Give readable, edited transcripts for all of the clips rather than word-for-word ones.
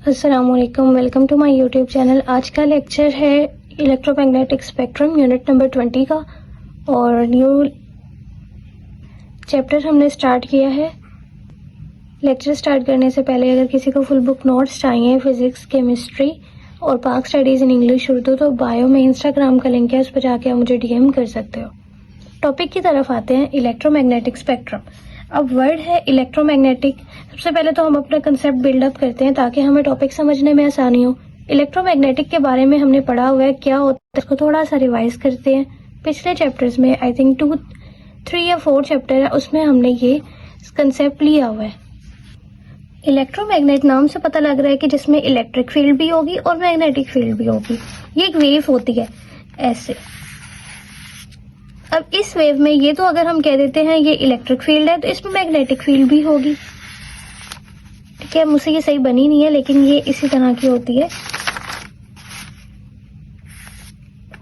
अस्सलामुअलैकुम, welcome to my YouTube channel. आज का लेक्चर है इलेक्ट्रोमैग्नेटिक स्पेक्ट्रम यूनिट नंबर 20 का और न्यू चैप्टर हमने स्टार्ट किया है। लेक्चर स्टार्ट करने से पहले अगर किसी को फुल बुक नोट्स चाहिए फिजिक्स, केमिस्ट्री और पाक स्टडीज़ इन इंग्लिश उर्दू तो बायो में इंस्टाग्राम का लिंक है, उस पर जाके आप मुझे डीएम कर सकते हो। टॉपिक की तरफ आते हैं, इलेक्ट्रोमैग्नेटिक स्पेक्ट्रम। अब वर्ड है इलेक्ट्रोमैग्नेटिक। सबसे पहले तो हम अपना कंसेप्ट बिल्डअप करते हैं ताकि हमें टॉपिक समझने में आसानी हो। इलेक्ट्रोमैग्नेटिक के बारे में हमने पढ़ा हुआ है, क्या होता है इसको थोड़ा सा रिवाइज करते हैं। पिछले चैप्टर्स में आई थिंक 2, 3 या 4 चैप्टर है, उसमें हमने ये कंसेप्ट लिया हुआ है। इलेक्ट्रोमैग्नेट नाम से पता लग रहा है कि जिसमें इलेक्ट्रिक फील्ड भी होगी और मैग्नेटिक फील्ड भी होगी। ये एक वेव होती है ऐसे। अब इस वेव में ये तो अगर हम कह देते हैं ये इलेक्ट्रिक फील्ड है तो इसमें मैग्नेटिक फील्ड भी होगी। ठीक है, मुझसे ये सही बनी नहीं है लेकिन ये इसी तरह की होती है।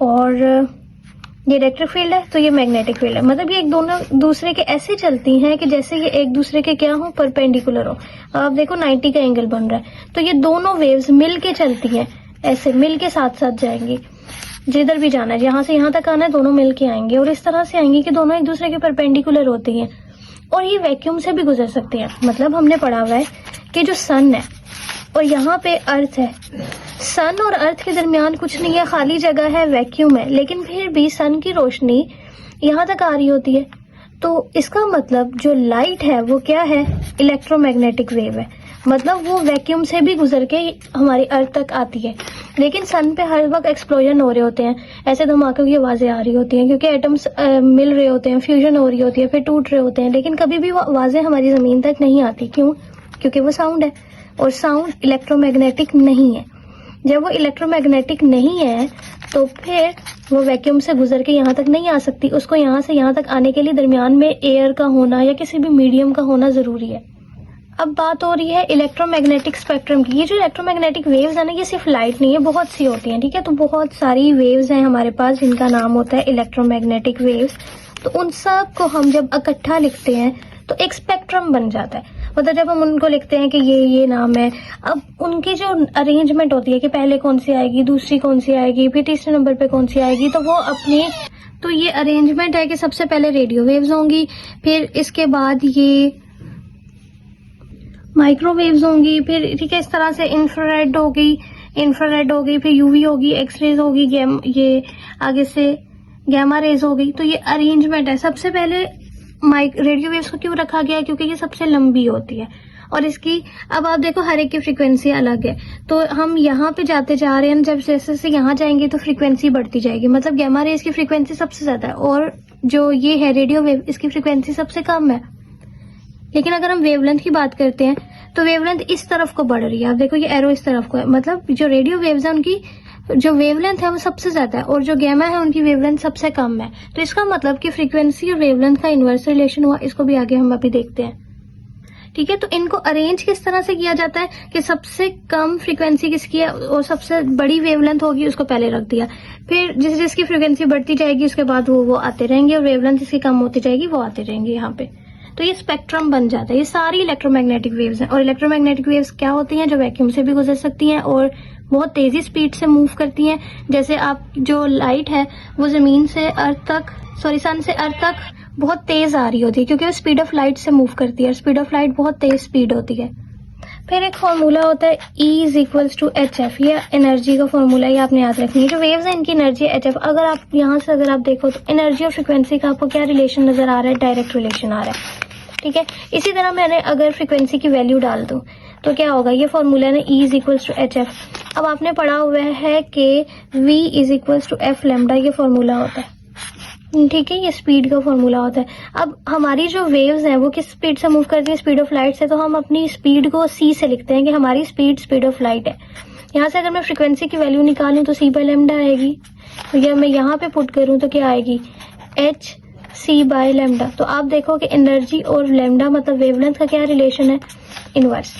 और ये इलेक्ट्रिक फील्ड है तो ये मैग्नेटिक फील्ड है। मतलब ये एक दोनों दूसरे के ऐसे चलती हैं कि जैसे ये एक दूसरे के क्या हो, परपेंडिकुलर हो। आप देखो 90 का एंगल बन रहा है तो ये दोनों वेव्स मिल के चलती हैं, ऐसे मिल के साथ साथ जाएंगी। जिधर भी जाना है, यहाँ से यहाँ तक आना है, दोनों मिलके आएंगे और इस तरह से आएंगे कि दोनों एक दूसरे के परपेंडिकुलर होती हैं। और ये वैक्यूम से भी गुजर सकती हैं। मतलब हमने पढ़ा हुआ है कि जो सन है और यहाँ पे अर्थ है, सन और अर्थ के दरमियान कुछ नहीं है, खाली जगह है, वैक्यूम है, लेकिन फिर भी सन की रोशनी यहाँ तक आ रही होती है। तो इसका मतलब जो लाइट है वो क्या है, इलेक्ट्रोमैग्नेटिक वेव है। मतलब वो वैक्यूम से भी गुजर के हमारी अर्थ तक आती है। लेकिन सन पे हर वक्त एक्सप्लोजन हो रहे होते हैं, ऐसे धमाकों की आवाजें आ रही होती हैं क्योंकि एटम्स मिल रहे होते हैं, फ्यूजन हो रही होती है, फिर टूट रहे होते हैं। लेकिन कभी भी वो आवाजें हमारी जमीन तक नहीं आती। क्यों? क्योंकि वो साउंड है और साउंड इलेक्ट्रोमैग्नेटिक नहीं है। जब वो इलेक्ट्रोमैग्नेटिक नहीं है तो फिर वो वैक्यूम से गुजर के यहाँ तक नहीं आ सकती। उसको यहाँ से यहाँ तक आने के लिए दरमियान में एयर का होना या किसी भी मीडियम का होना जरूरी है। अब बात हो रही है इलेक्ट्रोमैग्नेटिक स्पेक्ट्रम की। ये जो इलेक्ट्रोमैग्नेटिक वेव्स है ना, ये सिर्फ लाइट नहीं है, बहुत सी होती हैं। ठीक है, तो बहुत सारी वेव्स हैं हमारे पास जिनका नाम होता है इलेक्ट्रोमैग्नेटिक वेव्स। तो उन सब को हम जब इकट्ठा लिखते हैं तो एक स्पेक्ट्रम बन जाता है। मतलब जब हम उनको लिखते हैं कि ये नाम है, अब उनकी जो अरेंजमेंट होती है कि पहले कौन सी आएगी, दूसरी कौन सी आएगी, फिर तीसरे नंबर पे कौन सी आएगी, तो वो अपनी तो ये अरेंजमेंट है कि सबसे पहले रेडियो वेव्स होंगी, फिर इसके बाद ये माइक्रोवेव्स होंगी, फिर ठीक है इस तरह से इंफ्रारेड होगी, फिर यूवी होगी, एक्सरेज होगी, ये आगे से गैमा रेज होगी। तो ये अरेंजमेंट है। सबसे पहले रेडियो वेव्स को क्यों रखा गया है, क्योंकि ये सबसे लंबी होती है और इसकी अब आप देखो हर एक की फ्रीक्वेंसी अलग है। तो हम यहाँ पे जाते जा रहे हैं, जब जैसे से यहाँ जाएंगे तो फ्रीक्वेंसी बढ़ती जाएगी। मतलब गैमा रेज की फ्रीक्वेंसी सबसे ज्यादा है और जो ये है रेडियो वेव, इसकी फ्रीक्वेंसी सबसे कम है। लेकिन अगर हम वेवलेंथ की बात करते हैं तो वेवलेंथ इस तरफ को बढ़ रही है। आप देखो ये एरो इस तरफ को है। मतलब जो रेडियो वेव्स है उनकी जो वेवलेंथ है वो सबसे ज्यादा है और जो गैमा है उनकी वेवलेंथ सबसे कम है। तो इसका मतलब कि फ्रीक्वेंसी और वेवलेंथ का इनवर्स रिलेशन हुआ। इसको भी आगे हम अभी देखते हैं। ठीक है, तो इनको अरेंज किस तरह से किया जाता है कि सबसे कम फ्रीक्वेंसी किसकी है और सबसे बड़ी वेवलेंथ होगी उसको पहले रख दिया। फिर जिसकी फ्रीक्वेंसी बढ़ती जाएगी उसके बाद वो आते रहेंगे और वेवलेंथ जिसकी कम होती जाएगी वो आते रहेंगे यहाँ पे। तो ये स्पेक्ट्रम बन जाता है। ये सारी इलेक्ट्रोमैग्नेटिक वेव्स हैं। और इलेक्ट्रोमैग्नेटिक वेव्स क्या होती हैं, जो वैक्यूम से भी गुजर सकती हैं और बहुत तेजी स्पीड से मूव करती हैं। जैसे आप जो लाइट है वो सन से अर्थ तक बहुत तेज आ रही होती है क्योंकि वो स्पीड ऑफ लाइट से मूव करती है और स्पीड ऑफ लाइट बहुत तेज स्पीड होती है। फिर एक फॉर्मूला होता है E=hf। ये एनर्जी का फॉर्मूला, ये आपने याद रखनी है। जो वेव्स है इनकी एनर्जी hf। अगर आप यहाँ से अगर आप देखो तो एनर्जी और फ्रीक्वेंसी का आपको क्या रिलेशन नजर आ रहा है, डायरेक्ट रिलेशन आ रहा है। ठीक है, इसी तरह मैंने अगर फ्रीक्वेंसी की वैल्यू डाल दूं तो क्या होगा, ये फॉर्मूला है E=hf। अब आपने पढ़ा हुआ है कि V=f लैम्डा, ये फॉर्मूला होता है। ठीक है, ये स्पीड का फॉर्मूला होता है। अब हमारी जो वेव्स हैं वो किस स्पीड से मूव करती है, स्पीड ऑफ लाइट से। तो हम अपनी स्पीड को c से लिखते हैं कि हमारी स्पीड ऑफ लाइट है। यहाँ से अगर मैं फ्रीक्वेंसी की वैल्यू निकालूं तो c/λ आएगी। या मैं यहाँ पे पुट करूं तो क्या आएगी, hc/λ। तो आप देखो कि एनर्जी और लैम्डा मतलब वेवलेंथ का क्या रिलेशन है, इनवर्स।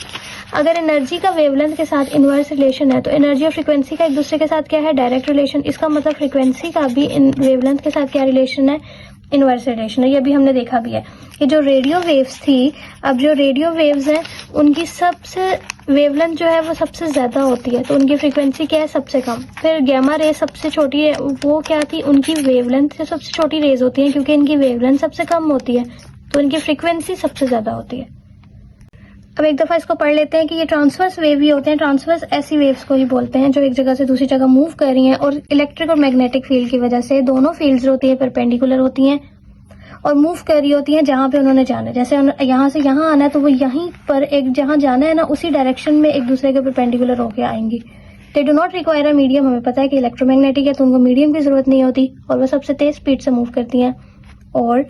अगर एनर्जी का वेवलेंथ के साथ इनवर्स रिलेशन है तो एनर्जी और फ्रीक्वेंसी का एक दूसरे के साथ क्या है, डायरेक्ट रिलेशन। इसका मतलब फ्रीक्वेंसी का भी वेवलेंथ के साथ क्या रिलेशन है, इनवर्स रिलेशन है। ये अभी हमने देखा भी है। कि जो रेडियो वेव्स थी, अब जो रेडियो वेव्स हैं उनकी सबसे वेवलेंथ जो है वो सबसे ज़्यादा होती है, तो उनकी फ्रीक्वेंसी क्या है, सबसे कम। फिर गैमा रे सबसे छोटी है, वो क्या थी, उनकी वेवलेंथ से सबसे छोटी रेज होती है, क्योंकि इनकी वेवलेंथ सबसे कम होती है, तो इनकी फ्रीक्वेंसी सबसे ज़्यादा होती है। अब एक दफ़ा इसको पढ़ लेते हैं कि ये ट्रांसवर्स वेव भी होते हैं। ट्रांसवर्स ऐसी वेव्स को ही बोलते हैं जो एक जगह से दूसरी जगह मूव कर रही हैं, और इलेक्ट्रिक और मैग्नेटिक फील्ड की वजह से दोनों फील्ड्स होती है परपेंडिकुलर होती हैं और मूव कर रही होती हैं जहाँ पे उन्होंने जाना है। जैसे यहाँ से यहाँ आना है तो वो यहीं पर एक जहाँ जाना है ना, उसी डायरेक्शन में एक दूसरे के परपेंडिकुलर होकर आएंगी। They do not require a medium. हमें पता है कि इलेक्ट्रोमैग्नेटिक है तो उनको मीडियम की जरूरत नहीं होती, और वो सबसे तेज स्पीड से मूव करती हैं और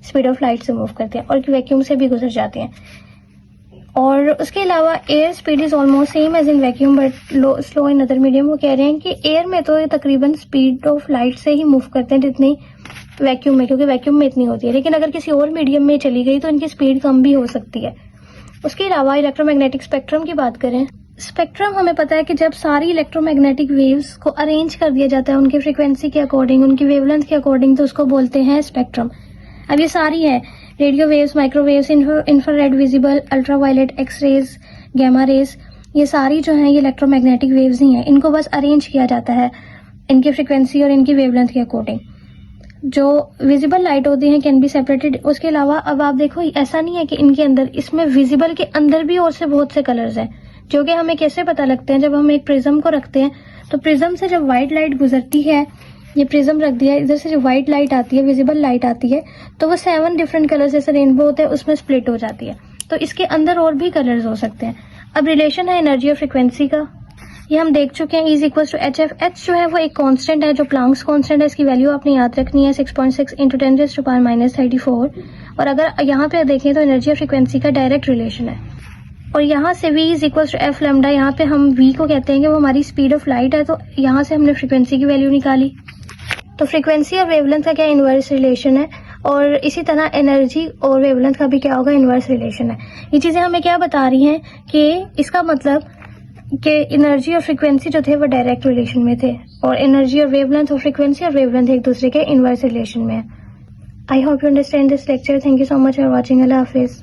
स्पीड ऑफ लाइट से मूव करती हैं, और वैक्यूम से भी गुजर जाती हैं। और उसके अलावा air speed is almost same as in vacuum but slow in other medium. वो कह रहे हैं कि एयर में तो ये तकरीबन स्पीड ऑफ लाइट से ही मूव करते हैं जितनी वैक्यूम में, क्योंकि वैक्यूम में इतनी होती है, लेकिन अगर किसी और मीडियम में चली गई तो इनकी स्पीड कम भी हो सकती है। उसके अलावा इलेक्ट्रोमैग्नेटिक स्पेक्ट्रम की बात करें, स्पेक्ट्रम हमें पता है कि जब सारी इलेक्ट्रोमैग्नेटिक वेव्स को अरेंज कर दिया जाता है उनकी फ्रीक्वेंसी के अकॉर्डिंग, उनकी वेवलेंथ के अकॉर्डिंग, तो उसको बोलते हैं स्पेक्ट्रम। अब ये सारी है radio waves, microwaves, infrared, visible, ultraviolet, X rays, gamma rays, ये सारी जो हैं ये इलेक्ट्रोमैग्नेटिक वेव्स ही हैं। इनको बस अरेंज किया जाता है इनकी फ्रीक्वेंसी और इनकी वेवलेंथ के अकॉर्डिंग। जो विजिबल लाइट होती है कैन बी सेपरेटेड। उसके अलावा अब आप देखो ऐसा नहीं है कि इनके अंदर, इसमें विजिबल के अंदर भी और से बहुत से कलर्स हैं, जो कि हमें कैसे पता लगते हैं, जब हम एक प्रिज्म को रखते हैं तो प्रिज्म से जब व्हाइट लाइट गुजरती है, ये प्रिज्म रख दिया, इधर से जो व्हाइट लाइट आती है, विजिबल लाइट आती है, तो वो 7 डिफरेंट कलर्स जैसे रेनबो होते हैं उसमें स्प्लिट हो जाती है। तो इसके अंदर और भी कलर्स हो सकते हैं। अब रिलेशन है एनर्जी और फ्रीक्वेंसी का, ये हम देख चुके हैं। E = hf। h जो है वो एक कांस्टेंट है, जो प्लांक्स कांस्टेंट है, इसकी वैल्यू आपने याद रखनी है 6.6 × 10⁻⁻34। और अगर यहाँ पे देखें तो एनर्जी और फ्रीक्वेंसी का डायरेक्ट रिलेशन है। और यहाँ से V = f लैम्डा, यहाँ पे हम V को कहते हैं कि वो हमारी स्पीड ऑफ लाइट है, तो यहाँ से हमने फ्रीक्वेंसी की वैल्यू निकाली। तो फ्रीक्वेंसी और वेवलेंथ का क्या इनवर्स रिलेशन है, और इसी तरह एनर्जी और वेवलेंथ का भी क्या होगा, इनवर्स रिलेशन है। ये चीज़ें हमें क्या बता रही हैं कि इसका मतलब कि एनर्जी और फ्रीक्वेंसी जो थे वो डायरेक्ट रिलेशन में थे, और एनर्जी और वेवलेंथ और फ्रीक्वेंसी और वेवलेंथ एक दूसरे के इनवर्स रिलेशन में है। I hope you understand this lecture. Thank you so much for watching. अल्लाह हाफिज़।